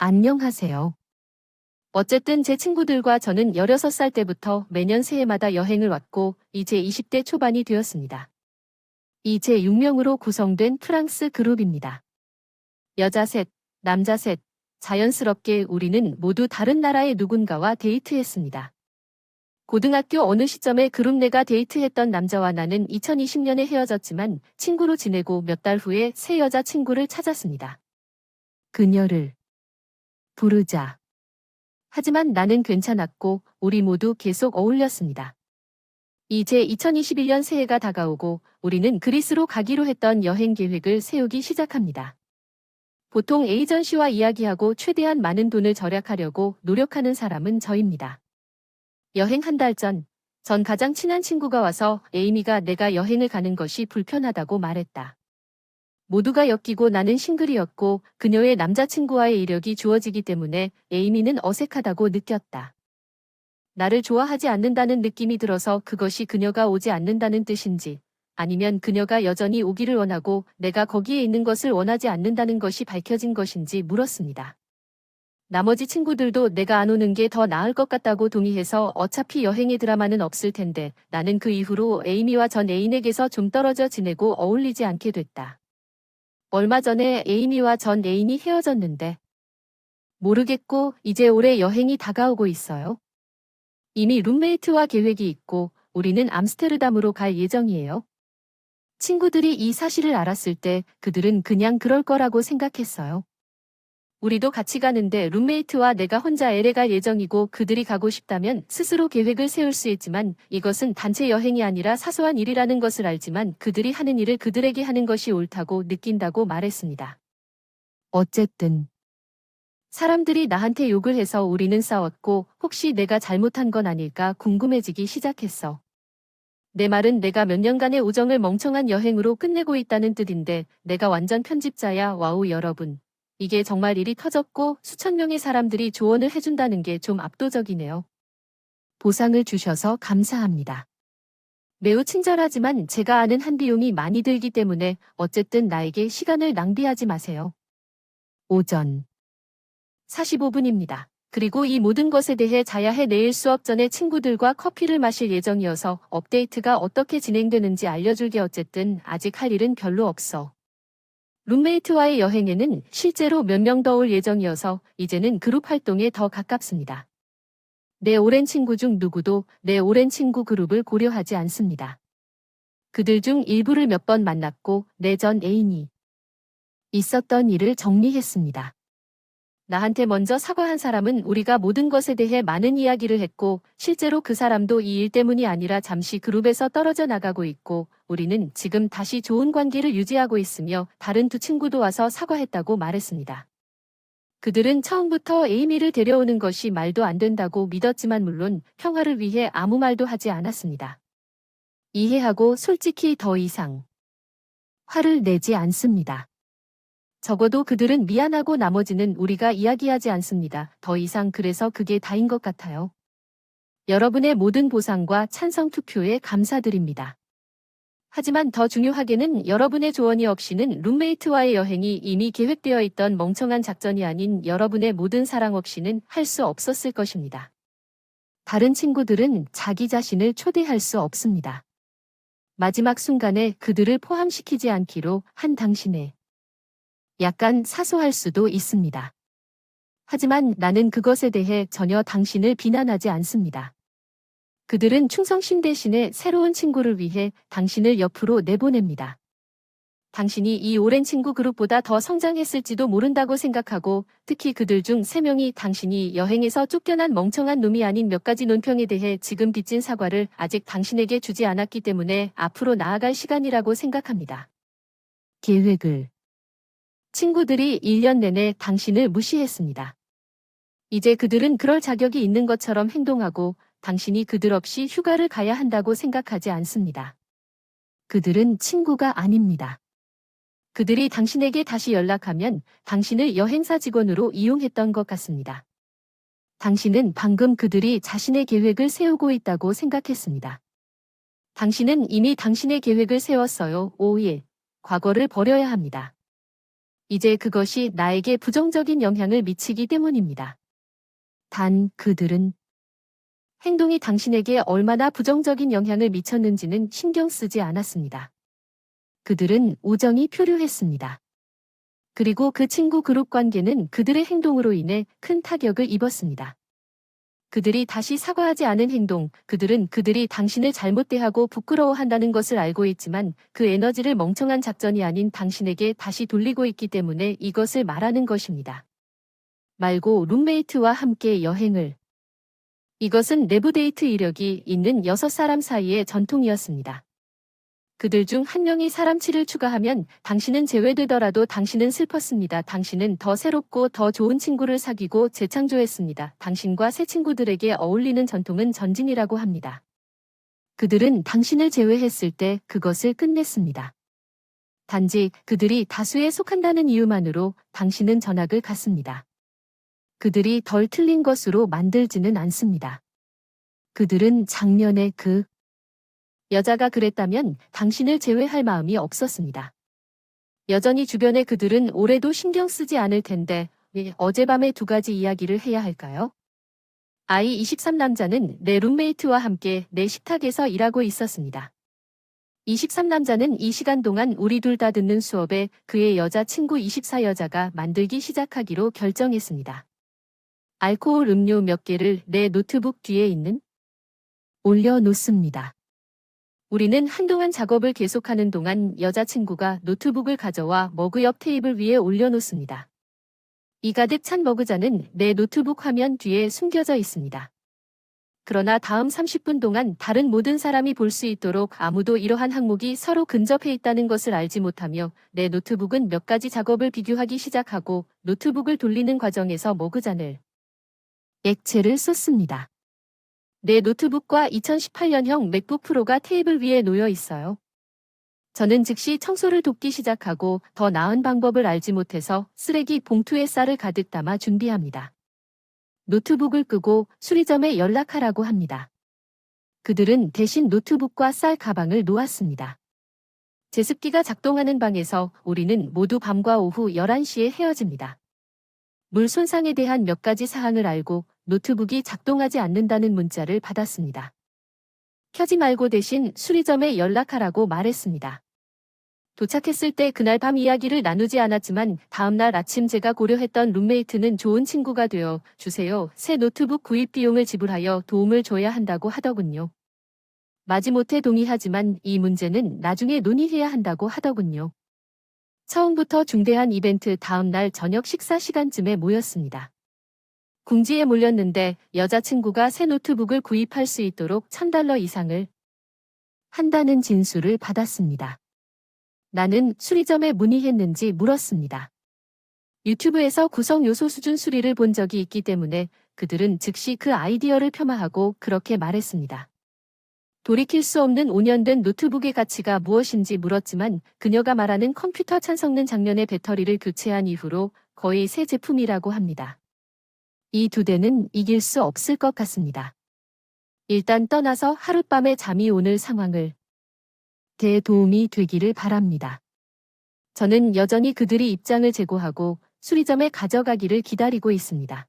안녕하세요. 어쨌든 제 친구들과 저는 16살 때부터 매년 새해마다 여행을 왔고 이제 20대 초반이 되었습니다. 이제 6명으로 구성된 프랑스 그룹입니다. 여자 셋, 남자 셋, 자연스럽게 우리는 모두 다른 나라의 누군가와 데이트했습니다. 고등학교 어느 시점에 그룹 내가 데이트했던 남자와 나는 2020년에 헤어졌지만 친구로 지내고 몇 달 후에 새 여자 친구를 찾았습니다. 그녀를 부르자. 하지만 나는 괜찮았고 우리 모두 계속 어울렸습니다. 이제 2021년 새해가 다가오고 우리는 그리스로 가기로 했던 여행 계획을 세우기 시작합니다. 보통 에이전시와 이야기하고 최대한 많은 돈을 절약하려고 노력하는 사람은 저입니다. 여행 한 달 전 가장 친한 친구가 와서 에이미가 내가 여행을 가는 것이 불편하다고 말했다. 모두가 엮이고 나는 싱글이었고 그녀의 남자친구와의 이력이 주어지기 때문에 에이미는 어색하다고 느꼈다. 나를 좋아하지 않는다는 느낌이 들어서 그것이 그녀가 오지 않는다는 뜻인지 아니면 그녀가 여전히 오기를 원하고 내가 거기에 있는 것을 원하지 않는다는 것이 밝혀진 것인지 물었습니다. 나머지 친구들도 내가 안 오는 게 더 나을 것 같다고 동의해서 어차피 여행의 드라마는 없을 텐데 나는 그 이후로 에이미와 전 애인에게서 좀 떨어져 지내고 어울리지 않게 됐다. 얼마 전에 에이미와 전 애인이 헤어졌는데 모르겠고 이제 올해 여행이 다가오고 있어요. 이미 룸메이트와 계획이 있고 우리는 암스테르담으로 갈 예정이에요. 친구들이 이 사실을 알았을 때 그들은 그냥 그럴 거라고 생각했어요. 우리도 같이 가는데 룸메이트와 내가 혼자 LA 갈 예정이고 그들이 가고 싶다면 스스로 계획을 세울 수 있지만 이것은 단체 여행이 아니라 사소한 일이라는 것을 알지만 그들이 하는 일을 그들에게 하는 것이 옳다고 느낀다고 말했습니다. 어쨌든 사람들이 나한테 욕을 해서 우리는 싸웠고 혹시 내가 잘못한 건 아닐까 궁금해지기 시작했어. 내 말은 내가 몇 년간의 우정을 멍청한 여행으로 끝내고 있다는 뜻인데 내가 완전 편집자야. 와우 여러분. 이게 정말 일이 터졌고 수천 명의 사람들이 조언을 해준다는 게 좀 압도적이네요. 보상을 주셔서 감사합니다. 매우 친절하지만 제가 아는 한 비용이 많이 들기 때문에 어쨌든 나에게 시간을 낭비하지 마세요. 오전 45분입니다. 그리고 이 모든 것에 대해 자야해 내일 수업 전에 친구들과 커피를 마실 예정이어서 업데이트가 어떻게 진행되는지 알려줄게. 어쨌든 아직 할 일은 별로 없어. 룸메이트와의 여행에는 실제로 몇 명 더 올 예정이어서 이제는 그룹 활동에 더 가깝습니다. 내 오랜 친구 중 누구도 내 오랜 친구 그룹을 고려하지 않습니다. 그들 중 일부를 몇 번 만났고 내 전 애인이 있었던 일을 정리했습니다. 나한테 먼저 사과한 사람은 우리가 모든 것에 대해 많은 이야기를 했고 실제로 그 사람도 이 일 때문이 아니라 잠시 그룹에서 떨어져 나가고 있고 우리는 지금 다시 좋은 관계를 유지하고 있으며 다른 두 친구도 와서 사과했다고 말했습니다. 그들은 처음부터 에이미를 데려오는 것이 말도 안 된다고 믿었지만 물론 평화를 위해 아무 말도 하지 않았습니다. 이해하고 솔직히 더 이상 화를 내지 않습니다. 적어도 그들은 미안하고 나머지는 우리가 이야기하지 않습니다. 더 이상 그래서 그게 다인 것 같아요. 여러분의 모든 보상과 찬성 투표에 감사드립니다. 하지만 더 중요하게는 여러분의 조언이 없이는 룸메이트와의 여행이 이미 계획되어 있던 멍청한 작전이 아닌 여러분의 모든 사랑 없이는 할 수 없었을 것입니다. 다른 친구들은 자기 자신을 초대할 수 없습니다. 마지막 순간에 그들을 포함시키지 않기로 한 당신의 약간 사소할 수도 있습니다. 하지만 나는 그것에 대해 전혀 당신을 비난하지 않습니다. 그들은 충성심 대신에 새로운 친구를 위해 당신을 옆으로 내보냅니다. 당신이 이 오랜 친구 그룹보다 더 성장했을지도 모른다고 생각하고 특히 그들 중 3명이 당신이 여행에서 쫓겨난 멍청한 놈이 아닌 몇 가지 논평에 대해 지금 빚진 사과를 아직 당신에게 주지 않았기 때문에 앞으로 나아갈 시간이라고 생각합니다. 계획을 친구들이 1년 내내 당신을 무시했습니다. 이제 그들은 그럴 자격이 있는 것처럼 행동하고 당신이 그들 없이 휴가를 가야 한다고 생각하지 않습니다. 그들은 친구가 아닙니다. 그들이 당신에게 다시 연락하면 당신을 여행사 직원으로 이용했던 것 같습니다. 당신은 방금 그들이 자신의 계획을 세우고 있다고 생각했습니다. 당신은 이미 당신의 계획을 세웠어요. 5일. 과거를 버려야 합니다. 이제 그것이 나에게 부정적인 영향을 미치기 때문입니다. 단 그들은 행동이 당신에게 얼마나 부정적인 영향을 미쳤는지는 신경 쓰지 않았습니다. 그들은 우정이 표류했습니다. 그리고 그 친구 그룹 관계는 그들의 행동으로 인해 큰 타격을 입었습니다. 그들이 다시 사과하지 않은 행동, 그들은 그들이 당신을 잘못 대하고 부끄러워한다는 것을 알고 있지만 그 에너지를 멍청한 작전이 아닌 당신에게 다시 돌리고 있기 때문에 이것을 말하는 것입니다. 말고 룸메이트와 함께 여행을. 이것은 내부 데이트 이력이 있는 6사람 사이의 전통이었습니다. 그들 중 한 명이 사람 7을 추가하면 당신은 제외되더라도 당신은 슬펐습니다. 당신은 더 새롭고 더 좋은 친구를 사귀고 재창조했습니다. 당신과 새 친구들에게 어울리는 전통은 전진이라고 합니다. 그들은 당신을 제외했을 때 그것을 끝냈습니다. 단지 그들이 다수에 속한다는 이유만으로 당신은 전학을 갔습니다. 그들이 덜 틀린 것으로 만들지는 않습니다. 그들은 작년에 그 여자가 그랬다면 당신을 제외할 마음이 없었습니다. 여전히 주변에 그들은 올해도 신경 쓰지 않을 텐데 왜 어젯밤에 2가지 이야기를 해야 할까요? I23 남자는 내 룸메이트와 함께 내 식탁에서 일하고 있었습니다. 23 남자는 이 시간 동안 우리 둘 다 듣는 수업에 그의 여자친구 24 여자가 만들기 시작하기로 결정했습니다. 알코올 음료 몇 개를 내 노트북 뒤에 있는 올려놓습니다. 우리는 한동안 작업을 계속하는 동안 여자친구가 노트북을 가져와 머그 옆 테이블 위에 올려놓습니다. 이 가득 찬 머그잔은 내 노트북 화면 뒤에 숨겨져 있습니다. 그러나 다음 30분 동안 다른 모든 사람이 볼 수 있도록 아무도 이러한 항목이 서로 근접해 있다는 것을 알지 못하며 내 노트북은 몇 가지 작업을 비교하기 시작하고 노트북을 돌리는 과정에서 머그잔을 액체를 쏟습니다. 내 노트북과 2018년형 맥북 프로가 테이블 위에 놓여 있어요. 저는 즉시 청소를 돕기 시작하고 더 나은 방법을 알지 못해서 쓰레기 봉투에 쌀을 가득 담아 준비합니다. 노트북을 끄고 수리점에 연락하라고 합니다. 그들은 대신 노트북과 쌀 가방을 놓았습니다. 제습기가 작동하는 방에서 우리는 모두 밤과 오후 11시에 헤어집니다. 물 손상에 대한 몇 가지 사항을 알고 노트북이 작동하지 않는다는 문자를 받았습니다. 켜지 말고 대신 수리점에 연락하라고 말했습니다. 도착했을 때 그날 밤 이야기를 나누지 않았지만 다음날 아침 제가 고려했던 룸메이트는 좋은 친구가 되어 주세요. 새 노트북 구입 비용을 지불하여 도움을 줘야 한다고 하더군요. 마지못해 동의하지만 이 문제는 나중에 논의해야 한다고 하더군요. 처음부터 중대한 이벤트 다음날 저녁 식사 시간쯤에 모였습니다. 궁지에 몰렸는데 여자친구가 새 노트북을 구입할 수 있도록 $1000 이상을 한다는 진술을 받았습니다. 나는 수리점에 문의했는지 물었습니다. 유튜브에서 구성 요소 수준 수리를 본 적이 있기 때문에 그들은 즉시 그 아이디어를 폄하하고 그렇게 말했습니다. 돌이킬 수 없는 5년 된 노트북의 가치가 무엇인지 물었지만 그녀가 말하는 컴퓨터 찬성는 작년에 배터리를 교체한 이후로 거의 새 제품이라고 합니다. 이 2대는 이길 수 없을 것 같습니다. 일단 떠나서 하룻밤에 잠이 오는 상황을 대도움이 되기를 바랍니다. 저는 여전히 그들이 입장을 제고하고 수리점에 가져가기를 기다리고 있습니다.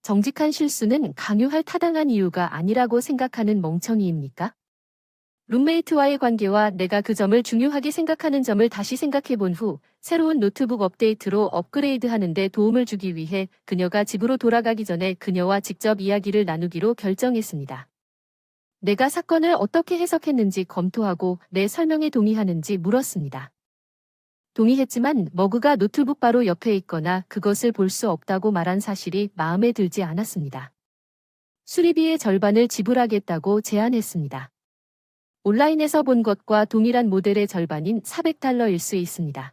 정직한 실수는 강요할 타당한 이유가 아니라고 생각하는 멍청이입니까? 룸메이트와의 관계와 내가 그 점을 중요하게 생각하는 점을 다시 생각해 본 후 새로운 노트북 업데이트로 업그레이드 하는데 도움을 주기 위해 그녀가 집으로 돌아가기 전에 그녀와 직접 이야기를 나누기로 결정했습니다. 내가 사건을 어떻게 해석했는지 검토하고 내 설명에 동의하는지 물었습니다. 동의했지만 머그가 노트북 바로 옆에 있거나 그것을 볼 수 없다고 말한 사실이 마음에 들지 않았습니다. 수리비의 절반을 지불하겠다고 제안했습니다. 온라인에서 본 것과 동일한 모델의 절반인 $400일 수 있습니다.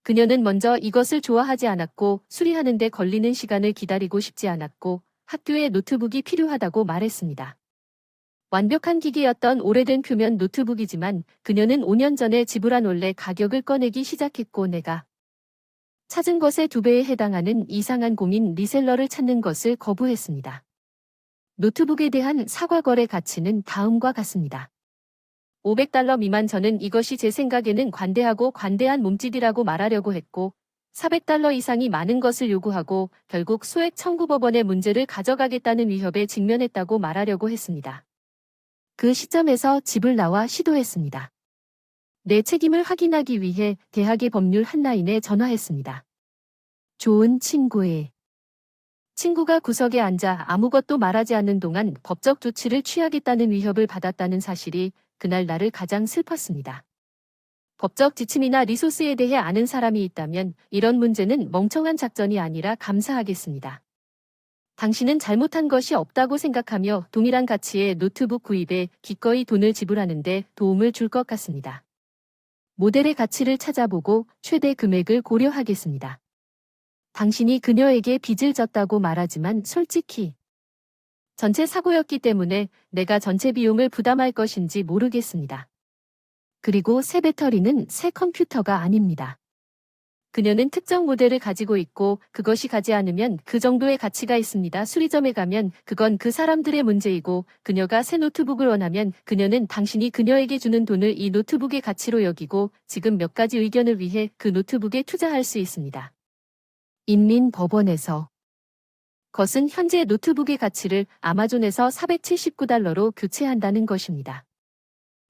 그녀는 먼저 이것을 좋아하지 않았고 수리하는 데 걸리는 시간을 기다리고 싶지 않았고 학교에 노트북이 필요하다고 말했습니다. 완벽한 기기였던 오래된 표면 노트북이지만 그녀는 5년 전에 지불한 원래 가격을 꺼내기 시작했고 내가 찾은 것의 2배에 해당하는 이상한 고민 리셀러를 찾는 것을 거부했습니다. 노트북에 대한 사과 거래 가치는 다음과 같습니다. $500 미만. 저는 이것이 제 생각에는 관대하고 관대한 몸짓이라고 말하려고 했고, $400 이상이 많은 것을 요구하고 결국 소액 청구 법원의 문제를 가져가겠다는 위협에 직면했다고 말하려고 했습니다. 그 시점에서 집을 나와 시도했습니다. 내 책임을 확인하기 위해 대학의 법률 한라인에 전화했습니다. 좋은 친구의 친구가 구석에 앉아 아무것도 말하지 않는 동안 법적 조치를 취하겠다는 위협을 받았다는 사실이 그날 나를 가장 슬펐습니다. 법적 지침이나 리소스에 대해 아는 사람이 있다면 이런 문제는 멍청한 작전이 아니라 감사하겠습니다. 당신은 잘못한 것이 없다고 생각하며 동일한 가치의 노트북 구입에 기꺼이 돈을 지불하는데 도움을 줄 것 같습니다. 모델의 가치를 찾아보고 최대 금액을 고려하겠습니다. 당신이 그녀에게 빚을 졌다고 말하지만 솔직히 전체 사고였기 때문에 내가 전체 비용을 부담할 것인지 모르겠습니다. 그리고 새 배터리는 새 컴퓨터가 아닙니다. 그녀는 특정 모델을 가지고 있고 그것이 가지 않으면 그 정도의 가치가 있습니다. 수리점에 가면 그건 그 사람들의 문제이고 그녀가 새 노트북을 원하면 그녀는 당신이 그녀에게 주는 돈을 이 노트북의 가치로 여기고 지금 몇 가지 의견을 위해 그 노트북에 투자할 수 있습니다. 인민법원에서 것은 현재 노트북의 가치를 아마존에서 $479로 교체한다는 것입니다.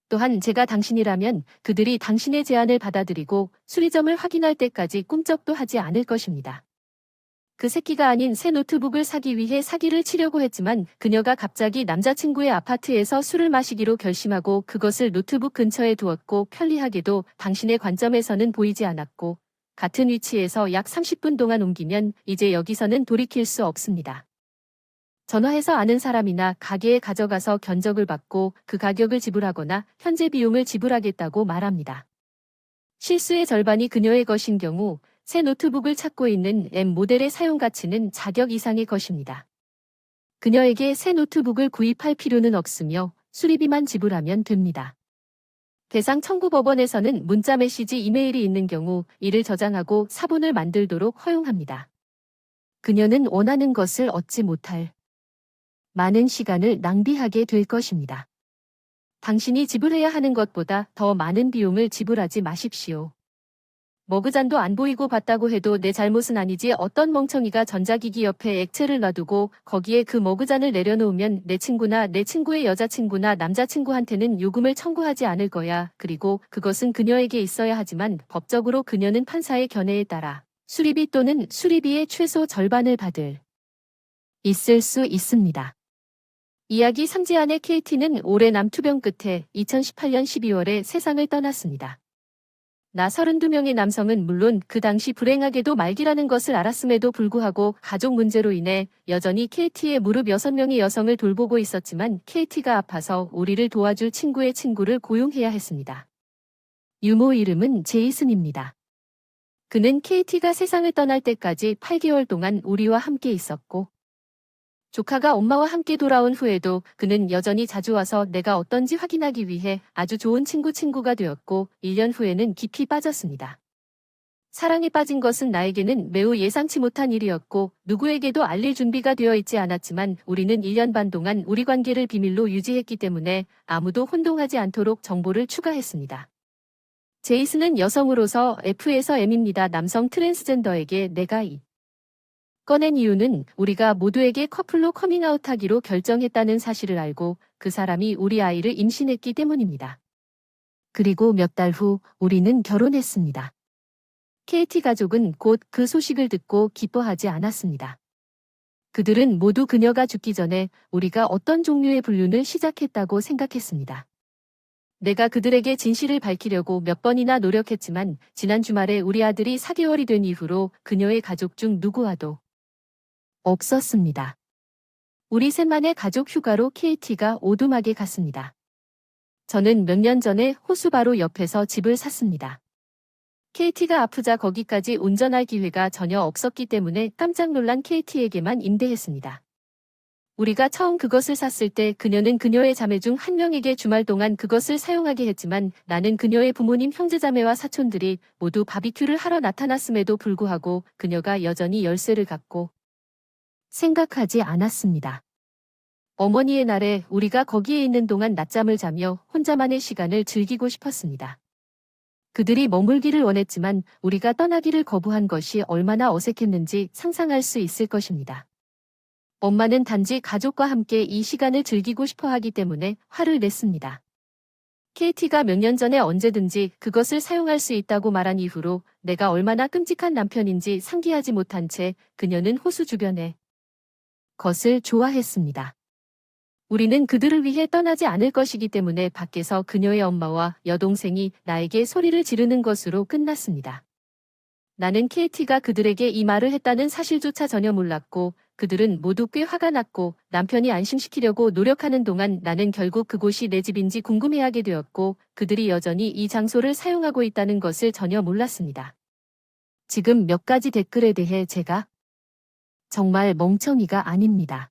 또한 제가 당신이라면 그들이 당신의 제안을 받아들이고 수리점을 확인할 때까지 꿈쩍도 하지 않을 것입니다. 그 새끼가 아닌 새 노트북을 사기 위해 사기를 치려고 했지만 그녀가 갑자기 남자친구의 아파트에서 술을 마시기로 결심하고 그것을 노트북 근처에 두었고 편리하게도 당신의 관점에서는 보이지 않았고 같은 위치에서 약 30분 동안 옮기면 이제 여기서는 돌이킬 수 없습니다. 전화해서 아는 사람이나 가게에 가져가서 견적을 받고 그 가격을 지불하거나 현재 비용을 지불하겠다고 말합니다. 실수의 절반이 그녀의 것인 경우 새 노트북을 찾고 있는 M 모델의 사용 가치는 자격 이상의 것입니다. 그녀에게 새 노트북을 구입할 필요는 없으며 수리비만 지불하면 됩니다. 대상 청구 법원에서는 문자 메시지 이메일이 있는 경우 이를 저장하고 사본을 만들도록 허용합니다. 그녀는 원하는 것을 얻지 못할 많은 시간을 낭비하게 될 것입니다. 당신이 지불해야 하는 것보다 더 많은 비용을 지불하지 마십시오. 머그잔도 안 보이고 봤다고 해도 내 잘못은 아니지. 어떤 멍청이가 전자기기 옆에 액체를 놔두고 거기에 그 머그잔을 내려놓으면 내 친구나 내 친구의 여자친구나 남자친구한테는 요금을 청구하지 않을 거야. 그리고 그것은 그녀에게 있어야 하지만 법적으로 그녀는 판사의 견해에 따라 수리비 또는 수리비의 최소 절반을 받을 있을 수 있습니다. 이야기 3제안의 KT는 올해 남투병 끝에 2018년 12월에 세상을 떠났습니다. 나 32명의 남성은 물론 그 당시 불행하게도 말기라는 것을 알았음에도 불구하고 가족 문제로 인해 여전히 KT의 무릎 6명의 여성을 돌보고 있었지만 KT가 아파서 우리를 도와줄 친구의 친구를 고용해야 했습니다. 유모 이름은 제이슨입니다. 그는 KT가 세상을 떠날 때까지 8개월 동안 우리와 함께 있었고 조카가 엄마와 함께 돌아온 후에도 그는 여전히 자주 와서 내가 어떤지 확인하기 위해 아주 좋은 친구가 되었고 1년 후에는 깊이 빠졌습니다. 사랑에 빠진 것은 나에게는 매우 예상치 못한 일이었고 누구에게도 알릴 준비가 되어 있지 않았지만 우리는 1년 반 동안 우리 관계를 비밀로 유지했기 때문에 아무도 혼동하지 않도록 정보를 추가했습니다. 제이슨은 여성으로서 F에서 M입니다. 남성 트랜스젠더에게 내가 꺼낸 이유는 우리가 모두에게 커플로 커밍아웃하기로 결정했다는 사실을 알고 그 사람이 우리 아이를 임신했기 때문입니다. 그리고 몇 달 후 우리는 결혼했습니다. KT 가족은 곧 그 소식을 듣고 기뻐하지 않았습니다. 그들은 모두 그녀가 죽기 전에 우리가 어떤 종류의 불륜을 시작했다고 생각했습니다. 내가 그들에게 진실을 밝히려고 몇 번이나 노력했지만 지난 주말에 우리 아들이 4개월이 된 이후로 그녀의 가족 중 누구와도 없었습니다. 우리 셋만의 가족 휴가로 KT가 오두막에 갔습니다. 저는 몇 년 전에 호수 바로 옆에서 집을 샀습니다. KT가 아프자 거기까지 운전할 기회가 전혀 없었기 때문에 깜짝 놀란 KT에게만 임대했습니다. 우리가 처음 그것을 샀을 때 그녀는 그녀의 자매 중 한 명에게 주말 동안 그것을 사용하게 했지만 나는 그녀의 부모님 형제자매와 사촌들이 모두 바비큐를 하러 나타났음에도 불구하고 그녀가 여전히 열쇠를 갖고 생각하지 않았습니다. 어머니의 날에 우리가 거기에 있는 동안 낮잠을 자며 혼자만의 시간을 즐기고 싶었습니다. 그들이 머물기를 원했지만 우리가 떠나기를 거부한 것이 얼마나 어색했는지 상상할 수 있을 것입니다. 엄마는 단지 가족과 함께 이 시간을 즐기고 싶어 하기 때문에 화를 냈습니다. KT가 몇 년 전에 언제든지 그것을 사용할 수 있다고 말한 이후로 내가 얼마나 끔찍한 남편인지 상기하지 못한 채 그녀는 호수 주변에 것을 좋아했습니다. 우리는 그들을 위해 떠나지 않을 것이기 때문에 밖에서 그녀의 엄마와 여동생이 나에게 소리를 지르는 것으로 끝났습니다. 나는 KT가 그들에게 이 말을 했다는 사실조차 전혀 몰랐고 그들은 모두 꽤 화가 났고 남편이 안심시키려고 노력하는 동안 나는 결국 그곳이 내 집인지 궁금해하게 되었고 그들이 여전히 이 장소를 사용하고 있다는 것을 전혀 몰랐습니다. 지금 몇 가지 댓글에 대해 제가 정말 멍청이가 아닙니다.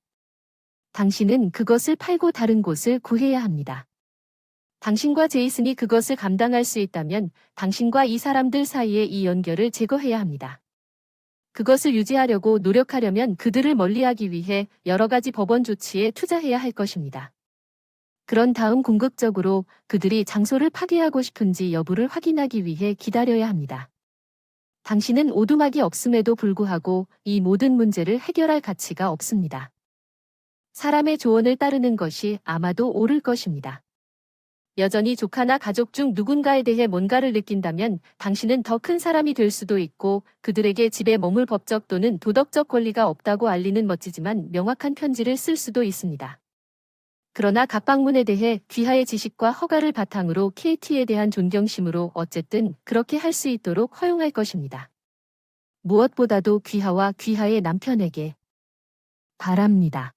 당신은 그것을 팔고 다른 곳을 구해야 합니다. 당신과 제이슨이 그것을 감당할 수 있다면 당신과 이 사람들 사이의 이 연결을 제거해야 합니다. 그것을 유지하려고 노력하려면 그들을 멀리하기 위해 여러 가지 법원 조치에 투자해야 할 것입니다. 그런 다음 궁극적으로 그들이 장소를 파괴하고 싶은지 여부를 확인하기 위해 기다려야 합니다. 당신은 오두막이 없음에도 불구하고 이 모든 문제를 해결할 가치가 없습니다. 사람의 조언을 따르는 것이 아마도 옳을 것입니다. 여전히 조카나 가족 중 누군가에 대해 뭔가를 느낀다면 당신은 더 큰 사람이 될 수도 있고 그들에게 집에 머물 법적 또는 도덕적 권리가 없다고 알리는 멋지지만 명확한 편지를 쓸 수도 있습니다. 그러나 각 방문에 대해 귀하의 지식과 허가를 바탕으로 KT에 대한 존경심으로 어쨌든 그렇게 할 수 있도록 허용할 것입니다. 무엇보다도 귀하와 귀하의 남편에게 바랍니다.